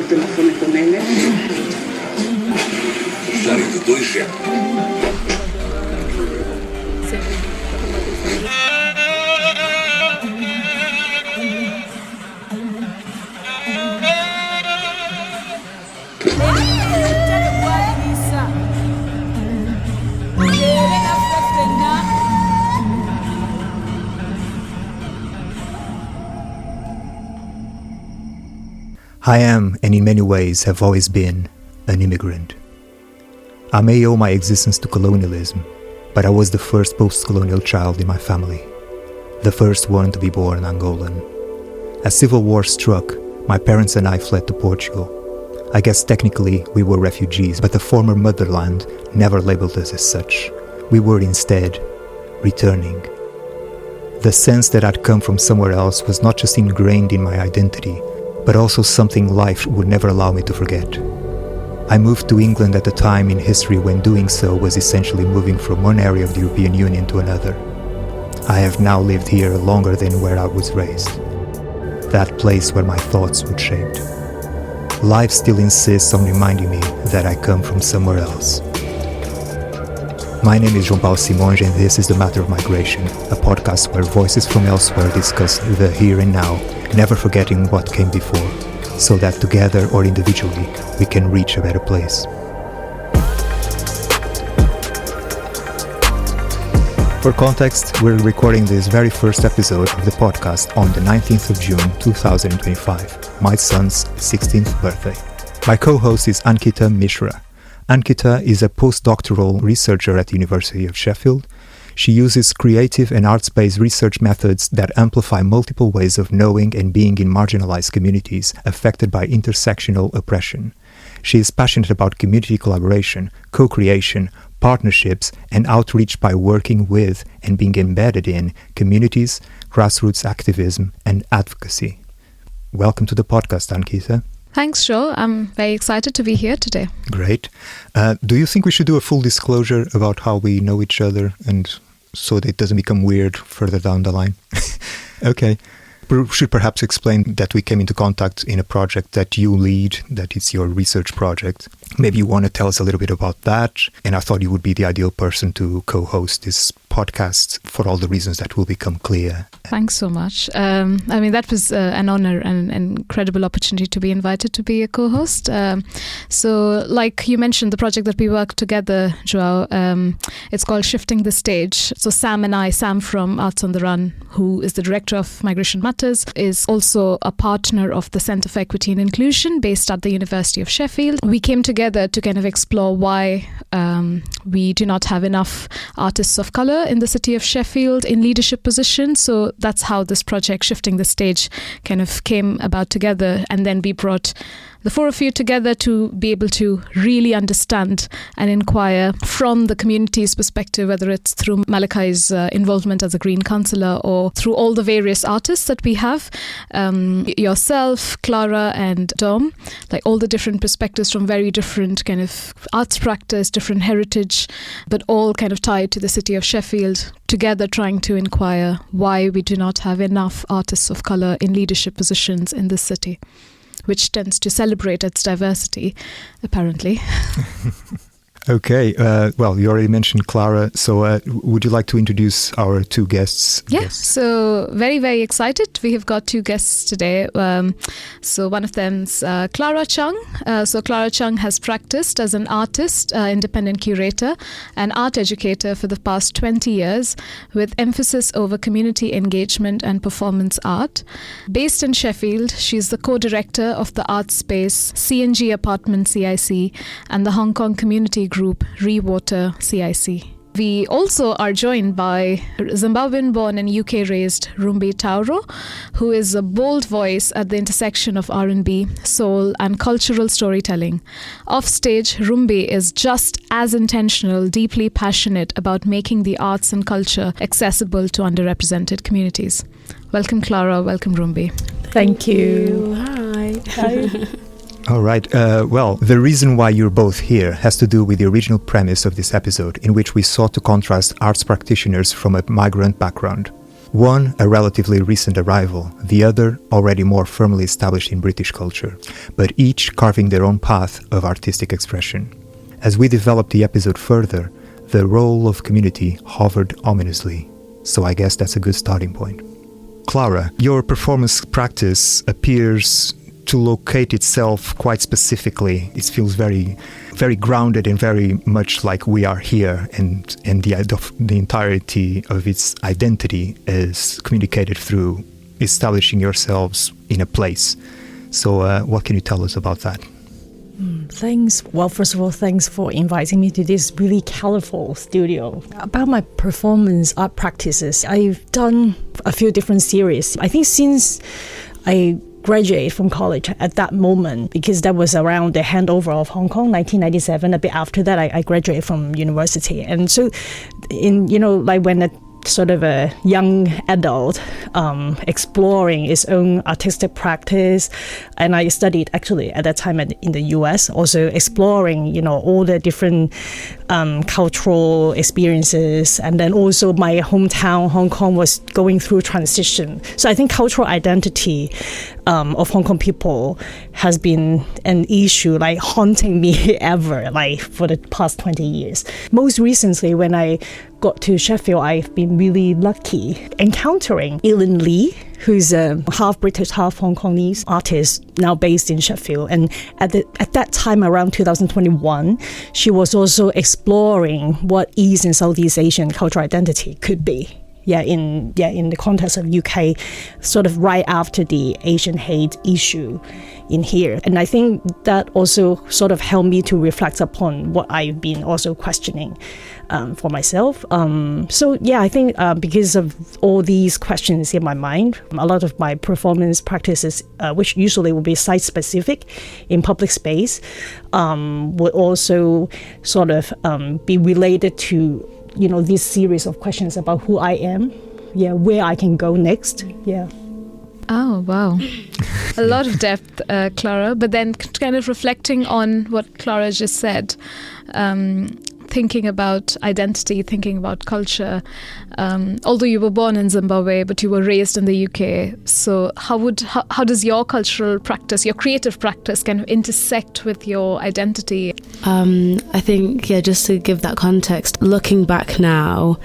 por telefone com ele. História de dois géneros. I am, and in many ways have always been, an immigrant. I may owe my existence to colonialism, but I was the first post-colonial child in my family, the first one to be born Angolan. As civil war struck, my parents and I fled to Portugal. I guess technically we were refugees, but the former motherland never labeled us as such. We were instead returning. The sense that I'd come from somewhere else was not just ingrained in my identity, but also something life would never allow me to forget. I moved to England at a time in history when doing so was essentially moving from one area of the European Union to another. I have now lived here longer than where I was raised, that place where my thoughts were shaped. Life still insists on reminding me that I come from somewhere else. My name is João Simões, and this is The Matter of Migration, a podcast where voices from elsewhere discuss the here and now, never forgetting what came before, so that together or individually we can reach a better place. For context, we're recording this very first episode of the podcast on the 19th of June 2025, my son's 16th birthday. My co-host is Ankita Mishra. Ankita is a postdoctoral researcher at the University of Sheffield. She uses creative and arts-based research methods that amplify multiple ways of knowing and being in marginalized communities affected by intersectional oppression. She is passionate about community collaboration, co-creation, partnerships, and outreach by working with and being embedded in communities, grassroots activism, and advocacy. Welcome to the podcast, Ankita. Thanks, Joe. I'm very excited to be here today. Great. Do you think we should do a full disclosure about how we know each other, and so that it doesn't become weird further down the line? Okay. We should perhaps explain that we came into contact in a project that you lead, that it's your research project. Maybe you want to tell us a little bit about that. And I thought you would be the ideal person to co-host this podcast for all the reasons that will become clear. Thanks so much. That was an honor and an incredible opportunity to be invited to be a co-host. So like you mentioned, the project that we work together, João, it's called Shifting the Stage. So Sam from Arts on the Run, who is the director of Migration Matters, is also a partner of the Centre for Equity and Inclusion based at the University of Sheffield. We came together to kind of explore why we do not have enough artists of colour in the city of Sheffield in leadership positions. So that's how this project, Shifting the Stage, kind of came about together. And then we brought the four of you together to be able to really understand and inquire from the community's perspective, whether it's through Malakai's involvement as a Green Councillor or through all the various artists that we have, yourself, Clara and João, like all the different perspectives from very different kind of arts practice, different heritage, but all kind of tied to the city of Sheffield, together trying to inquire why we do not have enough artists of colour in leadership positions in this city, which tends to celebrate its diversity, apparently. Okay, well, you already mentioned Clara, so would you like to introduce our two guests? Yeah, so very, very excited. We have got two guests today. So one of them's Clara Cheung. So Clara Cheung has practiced as an artist, independent curator, and art educator for the past 20 years, with emphasis over community engagement and performance art. Based in Sheffield, she's the co-director of the art space CNG Apartment CIC and the Hong Kong community group Rewater CIC. We also are joined by Zimbabwean-born and UK-raised Rumbi Tauro, who is a bold voice at the intersection of R&B, soul, and cultural storytelling. Offstage, Rumbi is just as intentional, deeply passionate about making the arts and culture accessible to underrepresented communities. Welcome, Clara. Welcome, Rumbi. Thank you. Hi. All right. Well, the reason why you're both here has to do with the original premise of this episode, in which we sought to contrast arts practitioners from a migrant background. One, a relatively recent arrival, the other already more firmly established in British culture, but each carving their own path of artistic expression. As we developed the episode further, the role of community hovered ominously, so I guess that's a good starting point. Clara, your performance practice appears to locate itself quite specifically. It feels very, very grounded and very much like we are here, and the entirety of its identity is communicated through establishing yourselves in a place. So what can you tell us about that? Thanks. Well, first of all, thanks for inviting me to this really colorful studio. About my performance art practices, I've done a few different series. I think since I graduated from college at that moment, because that was around the handover of Hong Kong, 1997. A bit after that, I graduated from university. And so, when a sort of a young adult exploring his own artistic practice, and I studied actually at that time in the US, also exploring all the different cultural experiences, and then also my hometown Hong Kong was going through transition. So I think cultural identity of Hong Kong people has been an issue like haunting me ever, like for the past 20 years. Most recently, when I got to Sheffield, I've been really lucky encountering Ellen Lee, who's a half British, half Hong Kongese artist now based in Sheffield. And at that time, around 2021, she was also exploring what East and Southeast Asian cultural identity could be. In the context of UK, sort of right after the Asian hate issue in here. And I think that also sort of helped me to reflect upon what I've been also questioning for myself. I think because of all these questions in my mind, a lot of my performance practices, which usually will be site-specific in public space, would also sort of be related to this series of questions about who I am, where I can go next. Oh, wow. A lot of depth, Clara. But then kind of reflecting on what Clara just said, thinking about identity, thinking about culture. Although you were born in Zimbabwe, but you were raised in the UK. So how does your cultural practice, your creative practice, kind of intersect with your identity? I think, just to give that context, looking back now,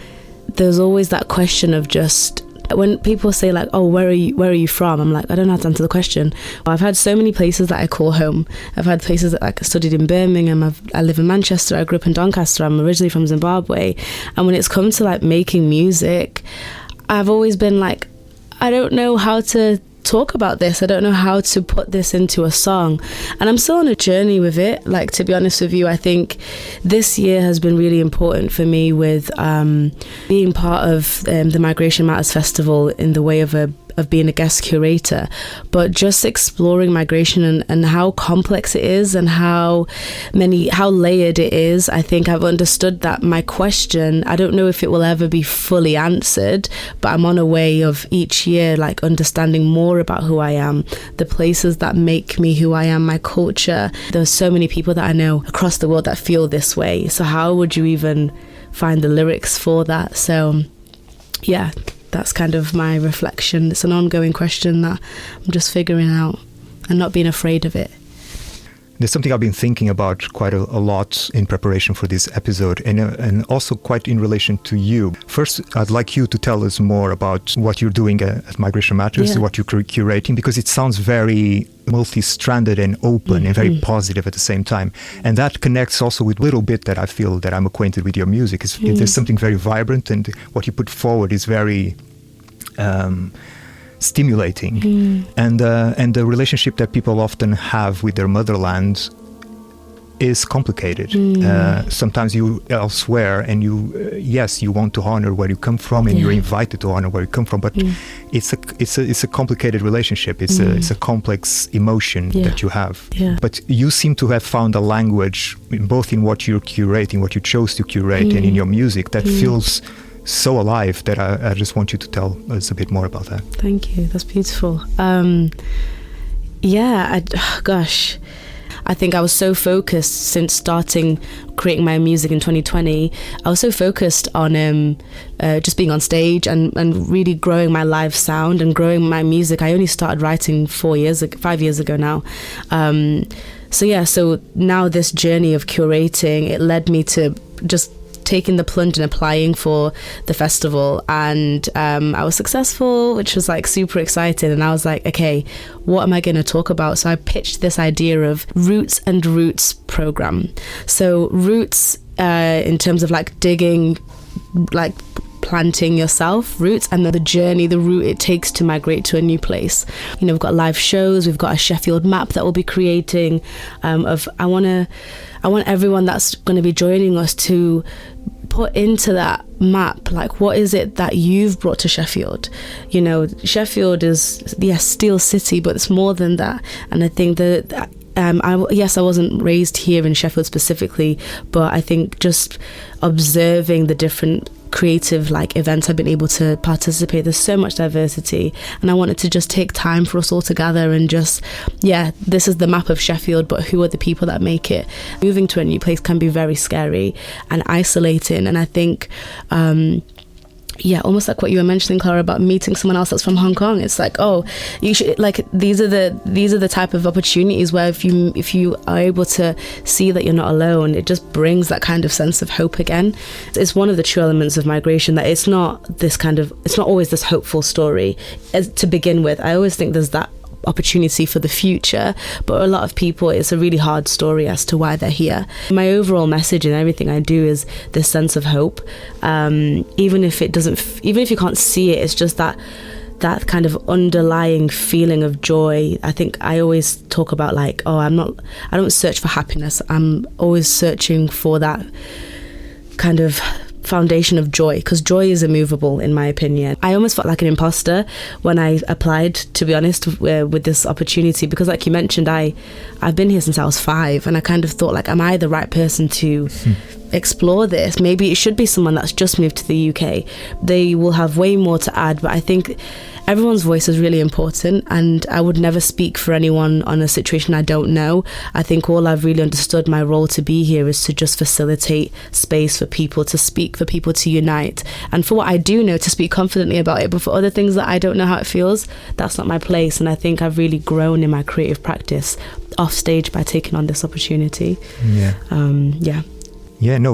there's always that question of just, when people say like, oh, where are you from? I'm like, I don't know how to answer the question. I've had so many places that I call home. I've had places that I studied in Birmingham. I live in Manchester. I grew up in Doncaster. I'm originally from Zimbabwe. And when it's come to like making music, I've always been like, I don't know how to talk about this. I don't know how to put this into a song, and I'm still on a journey with it. Like, to be honest with you, I think this year has been really important for me with being part of the Migration Matters Festival in the way of being a guest curator, but just exploring migration and how complex it is and how layered it is. I think I've understood that my question, I don't know if it will ever be fully answered, but I'm on a way of each year like understanding more about who I am, the places that make me who I am, my culture. There's so many people that I know across the world that feel this way. So how would you even find the lyrics for that? So that's kind of my reflection. It's an ongoing question that I'm just figuring out and not being afraid of it. There's something I've been thinking about quite a lot in preparation for this episode, and also quite in relation to you. First, I'd like you to tell us more about what you're doing at Migration Matters, what you're curating, because it sounds very multi-stranded and open and very positive at the same time. And that connects also with a little bit that I feel that I'm acquainted with your music. There's something very vibrant, and what you put forward is very stimulating. And the relationship that people often have with their motherland is complicated. Sometimes you elsewhere, and you want to honor where you come from, and you're invited to honor where you come from, but it's a complicated relationship. It's a complex emotion that you have. But you seem to have found a language both in what you're curating, what you chose to curate, and in your music that feels so alive, that I just want you to tell us a bit more about that. Thank you. That's beautiful. I think I was so focused since starting creating my music in 2020. I was so focused on just being on stage and really growing my live sound and growing my music. I only started writing 5 years ago now. So now this journey of curating, it led me to just taking the plunge and applying for the festival, and I was successful, which was like super exciting. And I was like, okay, what am I going to talk about? So I pitched this idea of Roots and Roots program. So roots in terms of like digging, like planting yourself, roots, and the journey, the route it takes to migrate to a new place. You know, we've got live shows, we've got a Sheffield map that we'll be creating. I want everyone that's going to be joining us to put into that map, like, what is it that you've brought to Sheffield? You know, Sheffield is, yes, Steel City, but it's more than that. And I think that I wasn't raised here in Sheffield specifically, but I think just observing the different creative like events I've been able to participate, there's so much diversity, and I wanted to just take time for us all to gather and just, this is the map of Sheffield, but who are the people that make it? Moving to a new place can be very scary and isolating, and I think almost like what you were mentioning, Clara, about meeting someone else that's from Hong Kong. It's like, oh, you should, like, these are the type of opportunities where if you are able to see that you're not alone, it just brings that kind of sense of hope again. It's one of the true elements of migration, that it's not always this hopeful story to begin with. I always think there's that opportunity for the future, but a lot of people, it's a really hard story as to why they're here. My overall message in everything I do is this sense of hope, even if you can't see it, it's just that kind of underlying feeling of joy. I think I always talk about like, I don't search for happiness, I'm always searching for that kind of foundation of joy, because joy is immovable in my opinion. I almost felt like an imposter when I applied, to be honest, with this opportunity, because like you mentioned, I've been here since I was 5, and I kind of thought like, am I the right person to explore this? Maybe it should be someone that's just moved to the UK. They will have way more to add, but I think everyone's voice is really important, and I would never speak for anyone on a situation I don't know. I think all I've really understood my role to be here is to just facilitate space for people to speak, for people to unite, and for what I do know, to speak confidently about it. But for other things that I don't know how it feels, that's not my place. And I think I've really grown in my creative practice off stage by taking on this opportunity.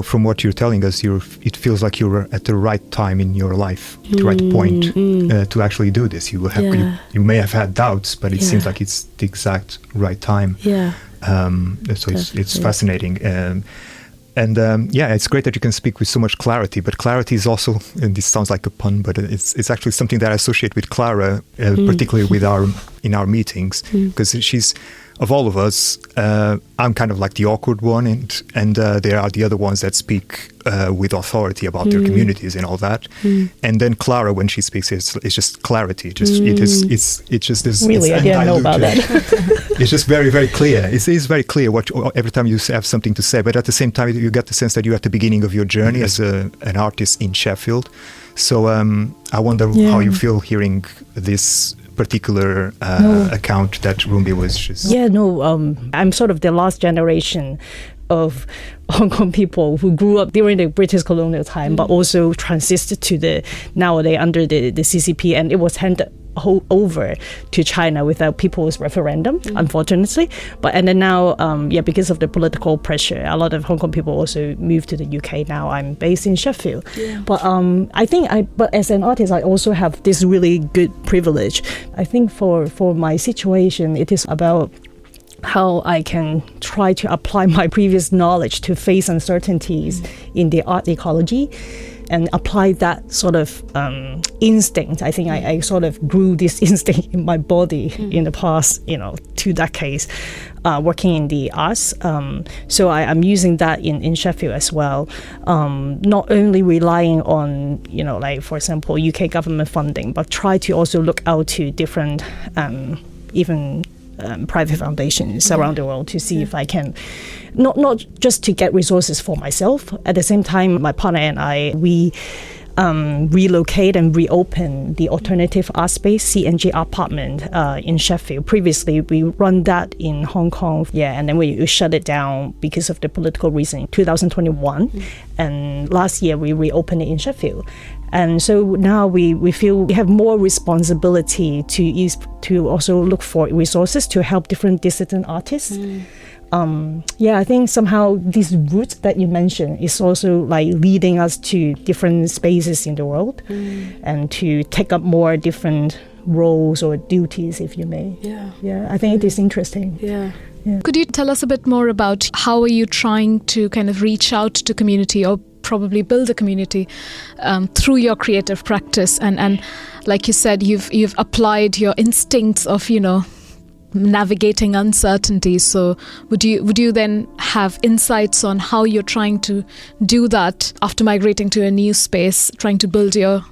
From what you're telling us, it feels like you're at the right time in your life, the right point to actually do this. You may have had doubts, but it seems like it's the exact right time. So it's fascinating. It's great that you can speak with so much clarity, but clarity is also, and this sounds like a pun, but it's actually something that I associate with Clara, particularly in our meetings, because she's, of all of us, I'm kind of like the awkward one, and there are the other ones that speak with authority about their communities and all that. And then Clara, when she speaks, it's just clarity. It's just this. Really, I didn't know about that. It's just very, very clear. It is very clear every time you have something to say, but at the same time, you get the sense that you're at the beginning of your journey as an artist in Sheffield. So I wonder how you feel hearing this particular account that Rumbi was just... I'm sort of the last generation of Hong Kong people who grew up during the British colonial time, but also transisted to nowadays under the CCP, and it was handed over to China without people's referendum, unfortunately. And then now, because of the political pressure, a lot of Hong Kong people also moved to the UK. Now I'm based in Sheffield. But but as an artist, I also have this really good privilege. I think for my situation, it is about how I can try to apply my previous knowledge to face uncertainties in the art ecology, and apply that sort of instinct. I think I sort of grew this instinct in my body in the past, 2 decades, working in the arts. So I'm using that in Sheffield as well. Not only relying on, for example, UK government funding, but try to also look out to different, even private foundations around the world to see if I can, not just to get resources for myself. At the same time, my partner and I, we relocate and reopen the alternative art space, CNG apartment in Sheffield. Previously, we run that in Hong Kong, and then we shut it down because of the political reason in 2021. And last year, we reopened it in Sheffield. And so now we feel we have more responsibility to also look for resources to help different dissident artists. I think somehow this route that you mentioned is also like leading us to different spaces in the world and to take up more different roles or duties, if you may. I think it is interesting. Could you tell us a bit more about how are you trying to kind of reach out to community or probably build a community through your creative practice? And like you said, you've applied your instincts of, navigating uncertainty. So would you then have insights on how you're trying to do that after migrating to a new space, trying to build your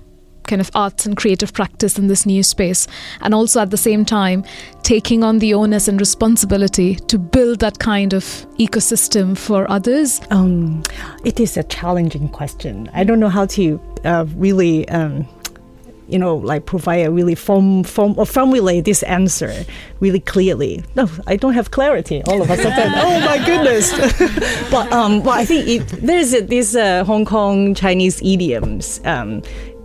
kind of arts and creative practice in this new space, and also at the same time taking on the onus and responsibility to build that kind of ecosystem for others? It is a challenging question. I don't know how to really provide a really formulate this answer really clearly. No, I don't have clarity all of a sudden. Oh my goodness. But I think there's this Hong Kong Chinese idioms.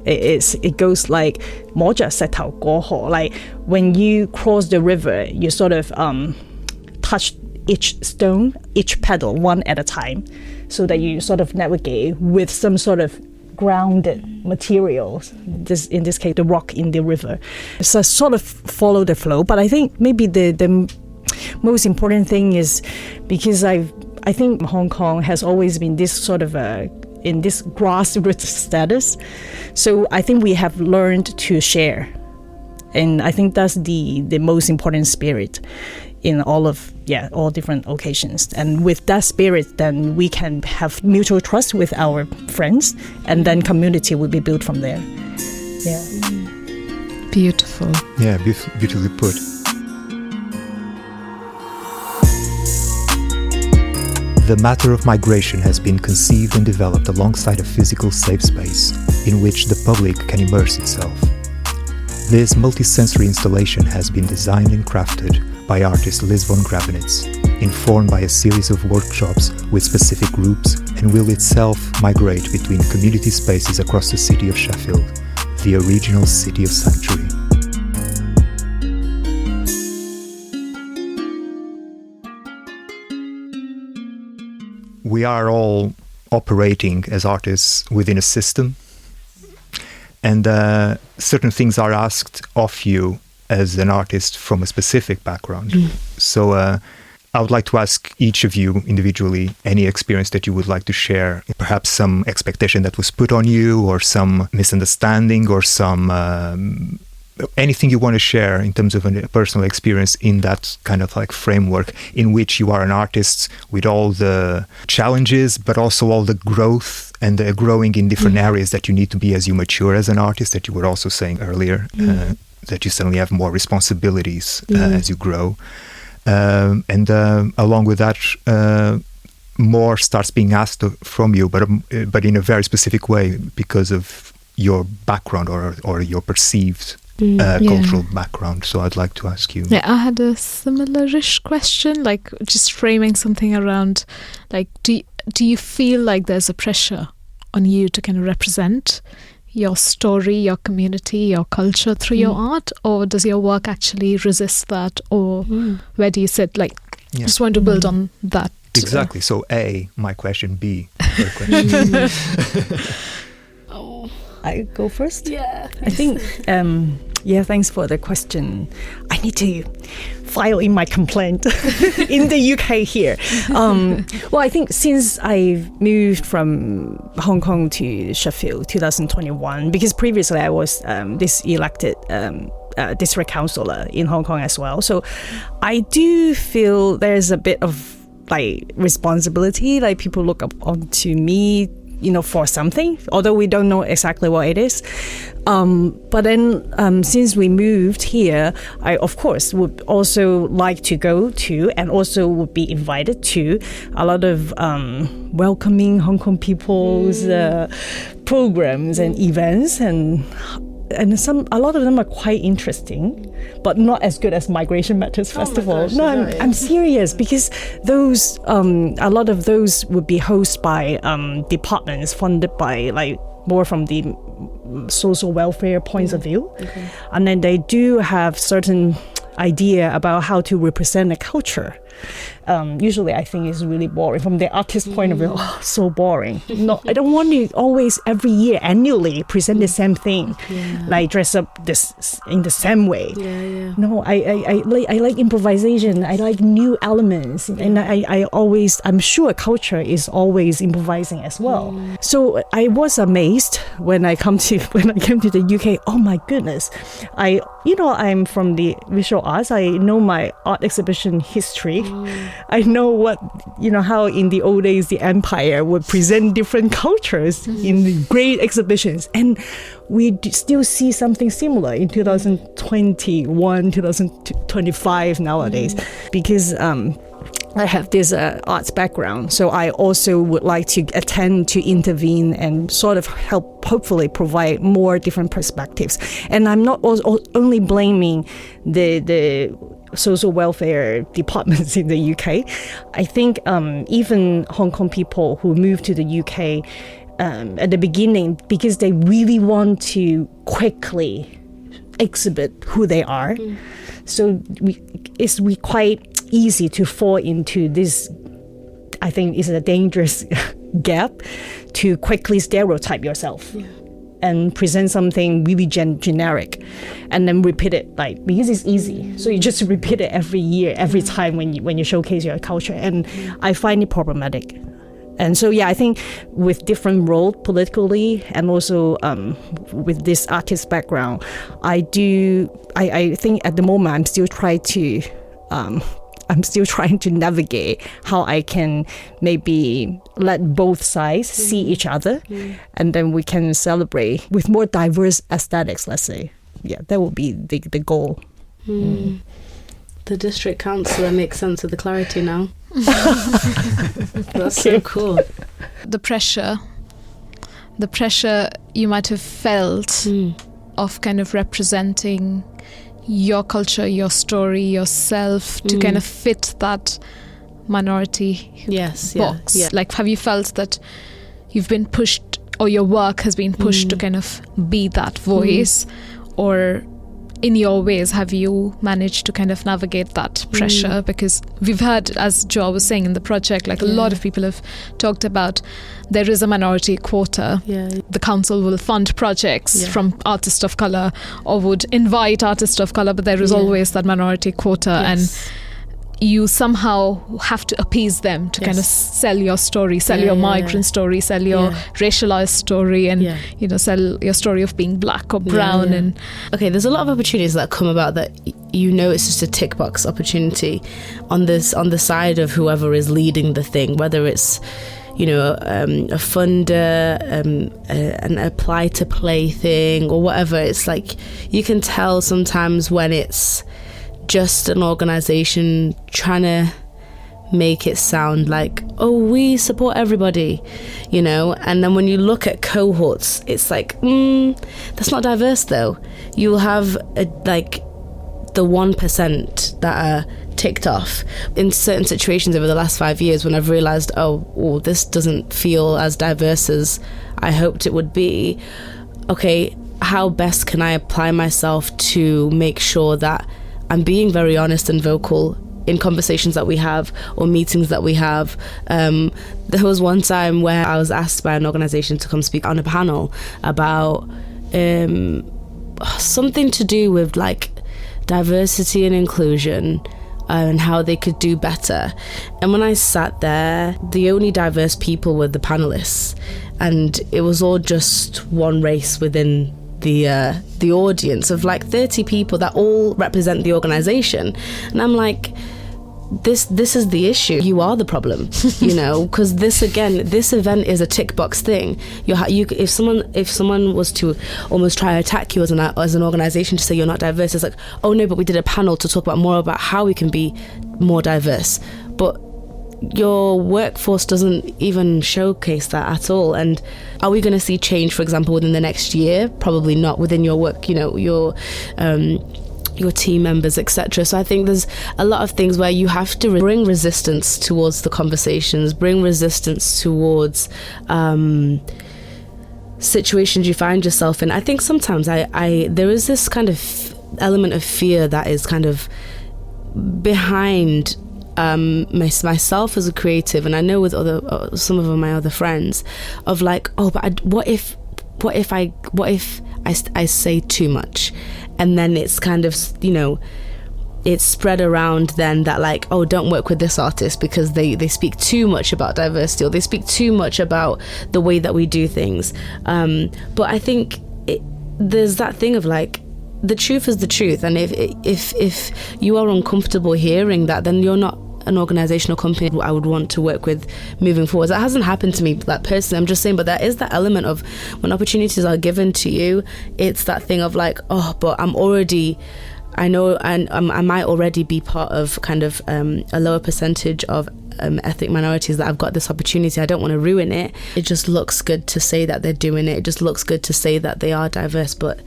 It goes like 摸着石頭過河. Like when you cross the river, you sort of touch each stone, each pedal one at a time, so that you sort of navigate with some sort of grounded materials, in this case the rock in the river. So sort of follow the flow. But I think maybe the most important thing is because I think Hong Kong has always been this sort of in this grassroots status. So I think we have learned to share, and I think that's the most important spirit in all different occasions. And with that spirit, then we can have mutual trust with our friends, and then community will be built from there. Beautiful. Yeah, beautifully put. The matter of migration has been conceived and developed alongside a physical safe space in which the public can immerse itself. This multi-sensory installation has been designed and crafted by artist Liz von Graevenitz, informed by a series of workshops with specific groups, and will itself migrate between community spaces across the city of Sheffield, the original city of sanctuary. We are all operating as artists within a system, and certain things are asked of you as an artist from a specific background. So I would like to ask each of you individually any experience that you would like to share, perhaps some expectation that was put on you, or some misunderstanding, or some anything you want to share in terms of a personal experience in that kind of like framework in which you are an artist with all the challenges, but also all the growth and the growing in different areas that you need to be as you mature as an artist, that you were also saying earlier, that you suddenly have more responsibilities as you grow. And along with that, more starts being asked from you, but in a very specific way because of your background or your perceived cultural background. So I'd like to ask you. Yeah, I had a similar-ish question, like just framing something around, like, do you feel like there's a pressure on you to kind of represent your story, your community, your culture through your art, or does your work actually resist that, or where do you sit? Like, just want to build on that. Exactly. So A, my question. B, your question. I go first? Yeah. I think, thanks for the question. I need to file in my complaint in the UK here. Well, I think since I moved from Hong Kong to Sheffield 2021, because previously I was this elected district councillor in Hong Kong as well. So I do feel there's a bit of like responsibility, like people look up onto me for something, although we don't know exactly what it is. But then since we moved here, I of course would also like to go to, and also would be invited to, a lot of welcoming Hong Kong people's programs and events, and a lot of them are quite interesting, but not as good as Migration Matters Festival. Gosh, no, I'm serious, because those a lot of those would be hosted by departments funded by more from the social welfare points of view. Okay. And then they do have certain idea about how to represent a culture. Usually I think it's really boring from the artist point of view. Oh, so boring. No, I don't want to always every year annually present the same thing, dress up this in the same way. No, I like improvisation. I like new elements, and I'm sure culture is always improvising as well. So I was amazed when I came to the UK. Oh my goodness, I'm from the visual arts. I know my art exhibition history. I know how in the old days the empire would present different cultures in the great exhibitions, and we still see something similar in 2021, 2025 nowadays, because I have this arts background, so I also would like to attend to intervene and sort of help, hopefully provide more different perspectives. And I'm not only blaming the social welfare departments in the UK. I think even Hong Kong people who moved to the UK at the beginning, because they really want to quickly exhibit who they are, so it's quite easy to fall into this, I think is a dangerous gap, to quickly stereotype yourself and present something really generic, and then repeat it, because it's easy. So you just repeat it every year, every time when you showcase your culture, and I find it problematic. And so I think with different roles politically, and also with this artist background, I think at the moment I'm still trying to navigate how I can maybe let both sides see each other, and then we can celebrate with more diverse aesthetics, let's say. Yeah, that would be the goal. The district councillor makes sense of the clarity now. That's so cool. The pressure you might have felt of kind of representing your culture, your story, yourself, to kind of fit that minority box. Yeah. Have you felt that you've been pushed, or your work has been pushed to kind of be that voice, or in your ways have you managed to kind of navigate that pressure? Because we've heard, as João was saying in the project, a lot of people have talked about there is a minority quota. The council will fund projects from artists of colour, or would invite artists of colour, but there is always that minority quota, and you somehow have to appease them to kind of sell your story, sell your migrant story, sell your racialized story, and sell your story of being black or brown. And okay, there's a lot of opportunities that come about that it's just a tick box opportunity on the side of whoever is leading the thing, whether it's a funder, an apply to play thing, or whatever. It's you can tell sometimes when it's just an organisation trying to make it sound like, oh, we support everybody, and then when you look at cohorts, it's that's not diverse though. You'll have the 1% that are ticked off. In certain situations over the last 5 years, when I've realised, oh, this doesn't feel as diverse as I hoped it would be, okay, how best can I apply myself to make sure that I'm being very honest and vocal in conversations that we have or meetings that we have. There was one time where I was asked by an organisation to come speak on a panel about something to do with diversity and inclusion, and how they could do better. And when I sat there, the only diverse people were the panellists, and it was all just one race within the audience of 30 people that all represent the organisation. And I'm this is the issue. You are the problem, because this event is a tick box thing. If someone was to almost try to attack you as an organization to say you're not diverse, it's like, oh no, but we did a panel to talk about more about how we can be more diverse. But your workforce doesn't even showcase that at all. And are we going to see change, for example, within the next year? Probably not within your work, your team members, etc. So I think there's a lot of things where you have to bring resistance towards the conversations, bring resistance towards situations you find yourself in. I think sometimes there is this kind of element of fear that is kind of behind myself as a creative, and I know with some of my other friends, of like, oh, but what if I say too much, and then it's kind of it's spread around then that like, oh, don't work with this artist because they speak too much about diversity, or they speak too much about the way that we do things. But I think there's that thing of like, the truth is the truth, and if you are uncomfortable hearing that, then you're not an organisation or company I would want to work with moving forward. That hasn't happened to me, like personally. I'm just saying, but there is that element of when opportunities are given to you, it's that thing of like, oh, but I know, and I might already be part of kind of a lower percentage of ethnic minorities that I've got this opportunity. I don't want to ruin it. It just looks good to say that they're doing it. It just looks good to say that they are diverse, but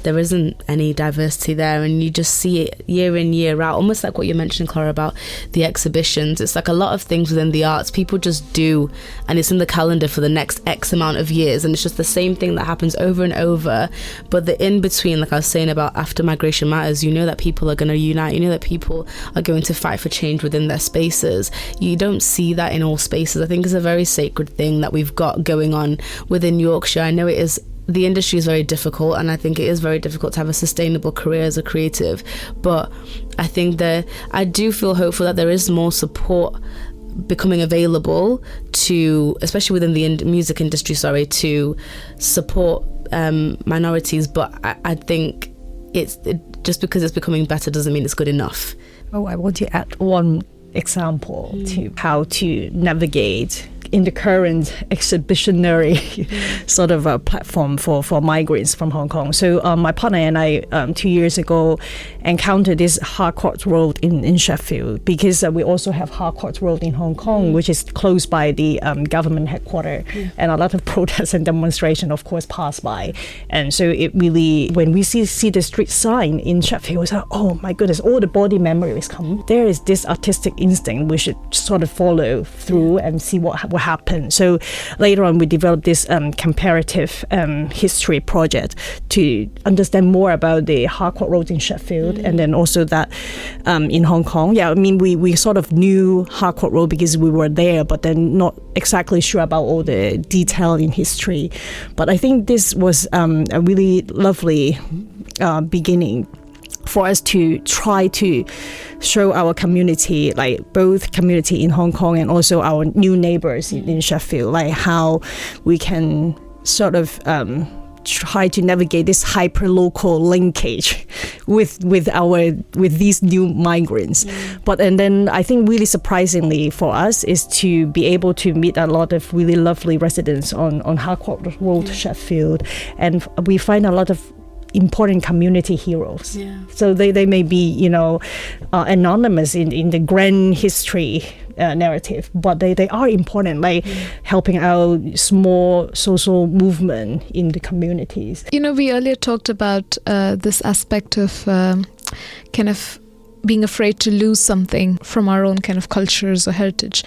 there isn't any diversity there, and you just see it year in, year out, almost like what you mentioned, Clara, about the exhibitions. It's like a lot of things within the arts people just do, and it's in the calendar for the next X amount of years, and it's just the same thing that happens over and over. But the in-between, like I was saying about after Migration Matters, that people are going to unite, that people are going to fight for change within their spaces. You don't see that in all spaces. I think it's a very sacred thing that we've got going on within Yorkshire. I know it is. The industry is very difficult, and I think it is very difficult to have a sustainable career as a creative, but I think that I do feel hopeful that there is more support becoming available to, especially within the music industry, to support minorities. But I think just because it's becoming better doesn't mean it's good enough. Oh, I want to add one example to how to navigate in the current exhibitionary sort of a platform for migrants from Hong Kong. So my partner and I 2 years ago encountered this Harcourt Road in Sheffield, because we also have Harcourt Road in Hong Kong, which is close by the government headquarters, and a lot of protests and demonstration, of course, pass by. And so it really, when we see the street sign in Sheffield, it's like, oh my goodness, all the body memories come. There is this artistic instinct we should sort of follow through and see what happen. So later on, we developed this comparative history project to understand more about the Harcourt Road in Sheffield, and then also that in Hong Kong. Yeah, I mean, we sort of knew Harcourt Road because we were there, but then not exactly sure about all the detail in history. But I think this was a really lovely beginning for us to try to show our community, like both community in Hong Kong and also our new neighbors in Sheffield, like how we can sort of try to navigate this hyper-local linkage with these new migrants. And then I think really surprisingly for us is to be able to meet a lot of really lovely residents on Harcourt Road, Sheffield, and we find a lot of important community heroes. So they may be anonymous in the grand history narrative, but they are important, like helping out small social movement in the communities. We earlier talked about this aspect of kind of being afraid to lose something from our own kind of cultures or heritage.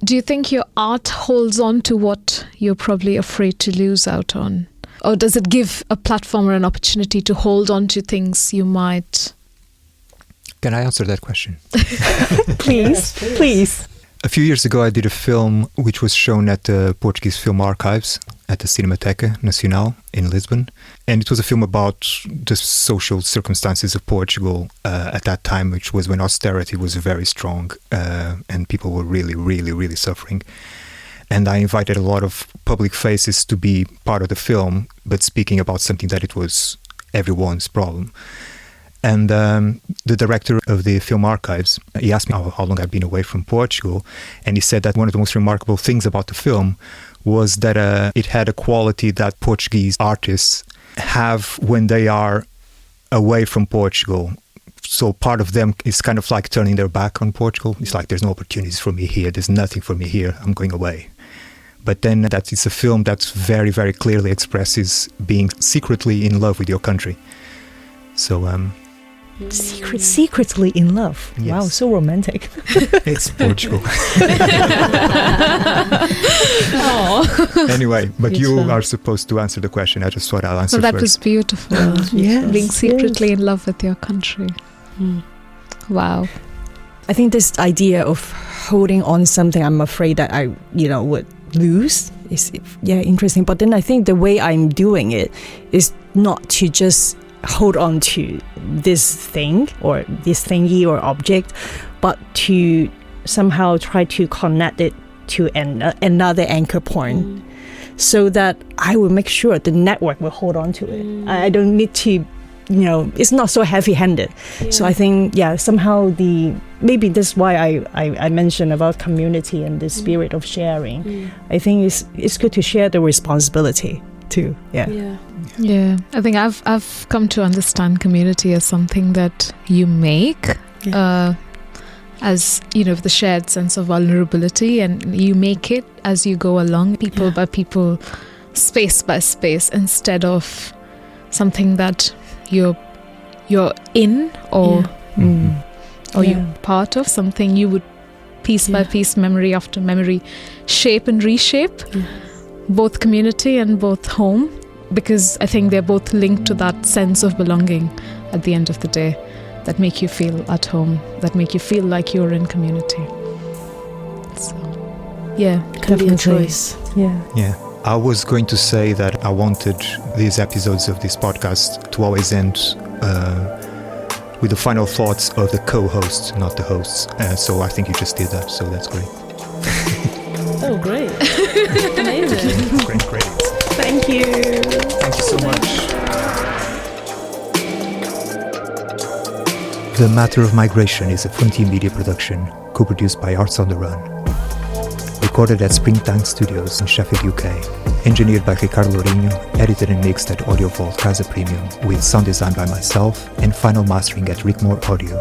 Do you think your art holds on to what you're probably afraid to lose out on? Or does it give a platform or an opportunity to hold on to things you might? Can I answer that question? Please. A few years ago, I did a film which was shown at the Portuguese Film Archives at the Cinemateca Nacional in Lisbon. And it was a film about the social circumstances of Portugal at that time, which was when austerity was very strong and people were really, really, really suffering. And I invited a lot of public faces to be part of the film, but speaking about something that it was everyone's problem. And the director of the Film Archives. He asked me how long I'd been away from Portugal, and he said that one of the most remarkable things about the film was that it had a quality that Portuguese artists have when they are away from Portugal. So part of them is kind of like turning their back on Portugal. It's like, there's no opportunities for me here, there's nothing for me here, I'm going away. But then that it's a film that very, very clearly expresses being secretly in love with your country. So secretly in love. Yes. Wow, so romantic. It's Portugal. Anyway, but you are supposed to answer the question. I just thought I'll answer So that first. was beautiful. Yes, Being secretly yes. in love with your country. Wow. I think this idea of holding on something I'm afraid that I, would lose is, interesting. But then I think the way I'm doing it is not to just hold on to this thing or this thingy or object, but to somehow try to connect it to another anchor point, so that I will make sure the network will hold on to it. I don't need to, it's not so heavy-handed. So I think, somehow maybe that's why I mentioned about community and the spirit of sharing. I think it's good to share the responsibility too. Yeah, I think I've come to understand community as something that you make, as the shared sense of vulnerability, and you make it as you go along, people by people, space by space, instead of something that you're in or you're part of, something you would piece by piece, memory after memory, shape and reshape, both community and both home. Because I think they're both linked to that sense of belonging at the end of the day, that make you feel at home, that make you feel like you're in community. So, can be a choice. Yeah. I was going to say that I wanted these episodes of this podcast to always end with the final thoughts of the co-host, not the hosts. So I think you just did that, so that's great. Oh, great. Amazing. Great. Thank you. Thank you so much. The Matter of Migration is a Frontier Media production, co-produced by Arts on the Run. Recorded at Springtime Studios in Sheffield, UK. Engineered by Ricardo Lourinho, edited and mixed at Audio Vault Casa Premium, with sound design by myself, and final mastering at Rickmore Audio.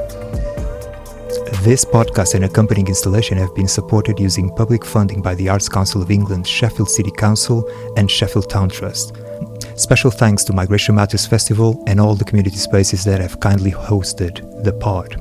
This podcast and accompanying installation have been supported using public funding by the Arts Council of England, Sheffield City Council, and Sheffield Town Trust. Special thanks to Migration Matters Festival and all the community spaces that have kindly hosted the pod.